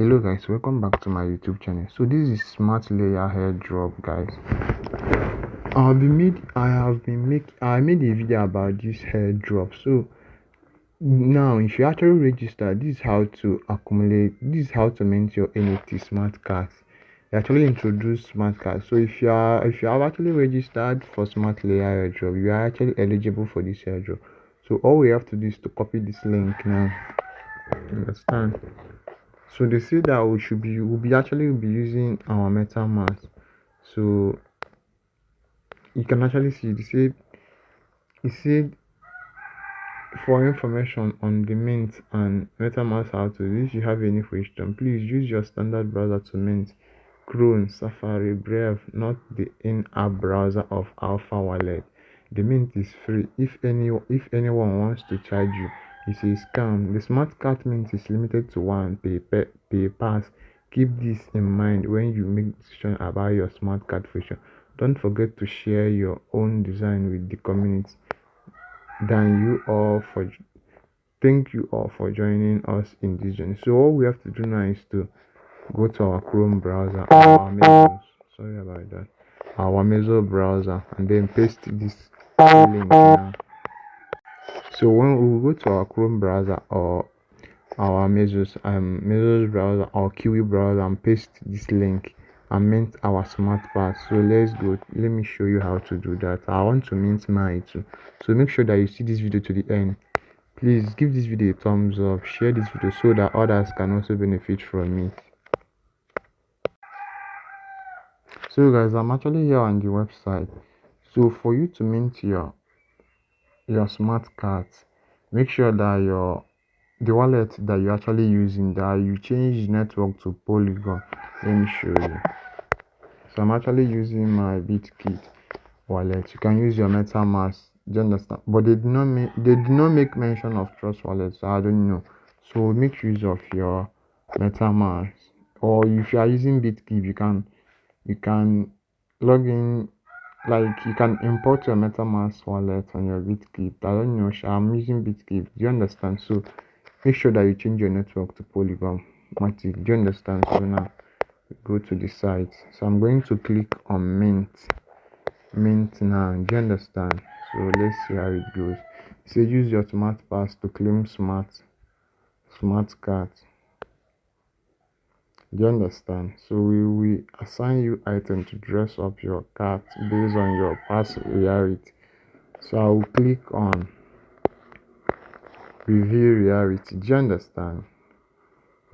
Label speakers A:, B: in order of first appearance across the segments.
A: Hello guys, welcome back to my YouTube channel. So this is Smartlayer airdrop, guys. I made a video about this airdrop. So now if you actually register, this is how to mint your NFT smart cards. They actually introduce smart cards. So if you have actually registered for Smartlayer airdrop, you are actually eligible for this airdrop. So all we have to do is to copy this link now. Understand? So they say that we'll be using our MetaMask. So you can actually see it said for information on the mint and MetaMask how to use. If you have any question, please use your standard browser to mint. Chrome, Safari, Brave, not the in-app browser of Alpha Wallet. The mint is free. If anyone wants to charge you, it's a scam. The smart card mint is limited to one pay pass. Keep this in mind when you make decision about your smart card feature. Don't forget to share your own design with the community. Thank you all for joining us in this journey. So all we have to do now is to go to our Chrome browser or our Mezzo browser, and then paste this link now. So when we go to our Chrome browser or our Mezzo's browser or Kiwi browser and paste this link and mint our smart pass. So let's go. Let me show you how to do that. I want to mint mine too. So make sure that you see this video to the end. Please give this video a thumbs up, share this video so that others can also benefit from it. So guys, I'm actually here on the website. So for you to mint your smart cards, make sure that the wallet that you're actually using, that you change the network to Polygon. Let me show you. So I'm actually using my BitKit wallet. You can use your MetaMask. Do you understand? But they did not make mention of Trust Wallet, so I don't know. So make use of your MetaMask. Or if you are using BitKit, you can log in, like you can import your MetaMask wallet on your BitKit. I don't know, I'm using BitKit. Do you understand? So make sure that you change your network to Polygon. Do you understand? So now go to the site. So I'm going to click on mint now. Do you understand? So let's see how it goes. So use your smart pass to claim smart cards. Do you understand? So we assign you item to dress up your cart based on your past reality. So I will click on review reality. Do you understand?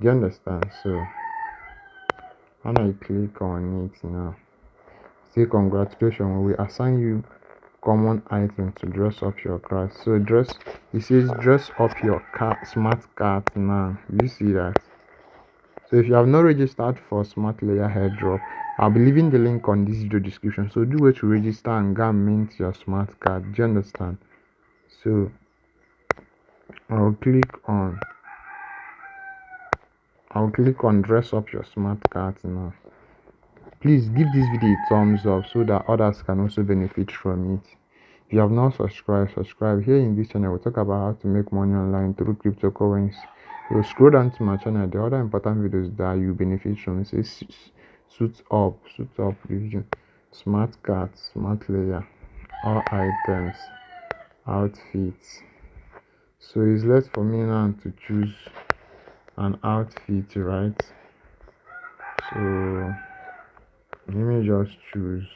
A: So when I click on it now, say congratulations, we assign you common item to dress up your cart. So it says dress up your smart cart now. You see that? So if you have not registered for Smartlayer airdrop, I'll be leaving the link on this video description. So do wait to register and go and mint your smart card. Do you understand? So I'll click on dress up your smart card now. Please give this video a thumbs up so that others can also benefit from it. If you have not subscribe. Here in this channel we talk about how to make money online through cryptocurrency. So scroll down to my channel. The other important videos that you benefit from is suit up review, smart cards, Smartlayer, all items, outfits. So it's left for me now to choose an outfit, right? So let me just choose.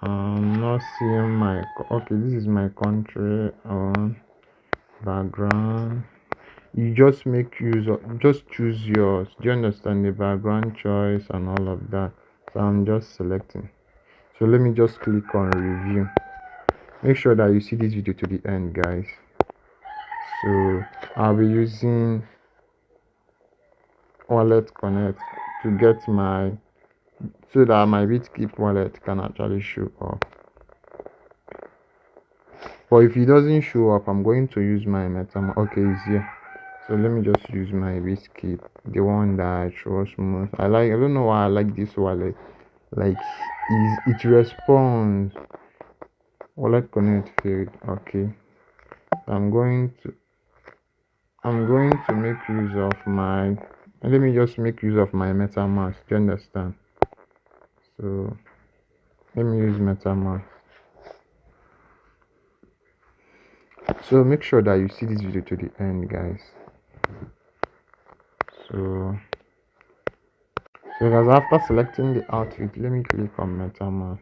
A: I'm not seeing my okay. This is my country background. You just choose yours. Do you understand the background choice and all of that? So I'm just selecting. So let me just click on review. Make sure that you see this video to the end, guys. So I'll be using Wallet Connect to get so that my BitKit wallet can actually show up. But if it doesn't show up, I'm going to use my MetaMask. Okay, it's here. So let me just use my BitKit, the one that I trust most. I don't know why I like this wallet. Like it responds. Wallet Connect failed. Okay. I'm going to I'm going to make use of my, let me just make use of my MetaMask. Do you understand? So let me use MetaMask. So make sure that you see this video to the end, guys. So guys, after selecting the outfit, let me click on MetaMask.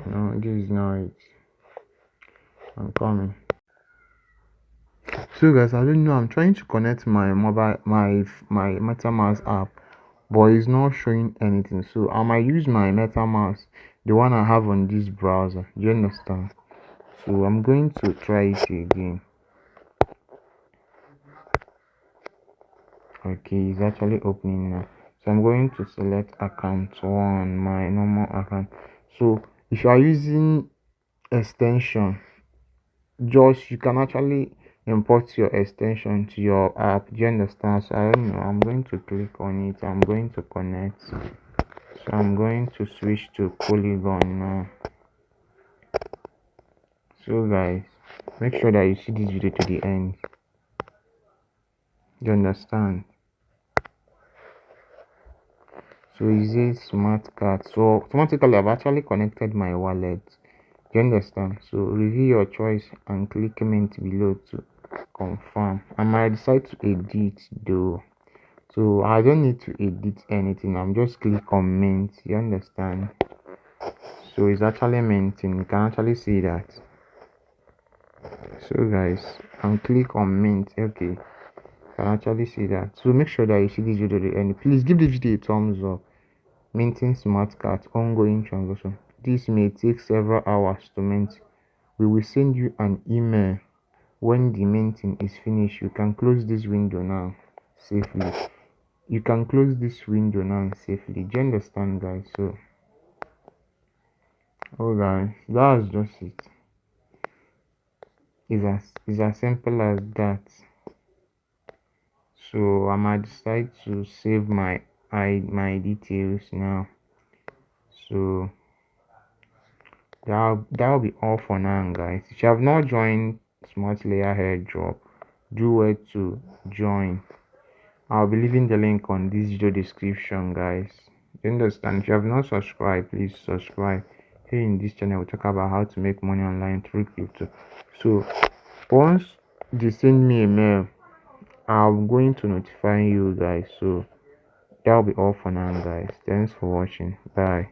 A: No, this is not it. I'm coming. So guys, I don't know, I'm trying to connect my mobile, my MetaMask app, but it's not showing anything. So I might use my MetaMask, the one I have on this browser. Do you understand? So I'm going to try it again. Okay, it's actually opening now. So I'm going to select account one, my normal account. So if you are using extension, just you can actually import your extension to your app. Do you understand? So I don't know, I'm going to click on it, I'm going to connect. So I'm going to switch to Polygon now. So guys, make sure that you see this video to the end. You understand? So is it smart card? So automatically I've actually connected my wallet. You understand? So review your choice and click mint below to confirm. I might decide to edit though. So I don't need to edit anything. I'm just click on mint. You understand? So it's actually minting. You can actually see that. So guys, I'm click on mint. Okay, you can actually see that. So make sure that you see this video to the end. Please give the video a thumbs up. Minting smart card ongoing transaction. This may take several hours to mint. We will send you an email when the minting is finished. You can close this window now safely. You can close this window now safely. Do you understand, guys? So oh guys, that's just it. It's as simple as that. So I might decide to save my details now. So that'll be all for now, guys. If you have not joined Smartlayer airdrop, do where to join. I'll be leaving the link on this video description, guys. You understand? If you have not subscribed, please subscribe. Here in this channel we talk about how to make money online through crypto. So once they send me a mail, I'm going to notify you guys. So that'll be all for now, guys. Thanks for watching. Bye.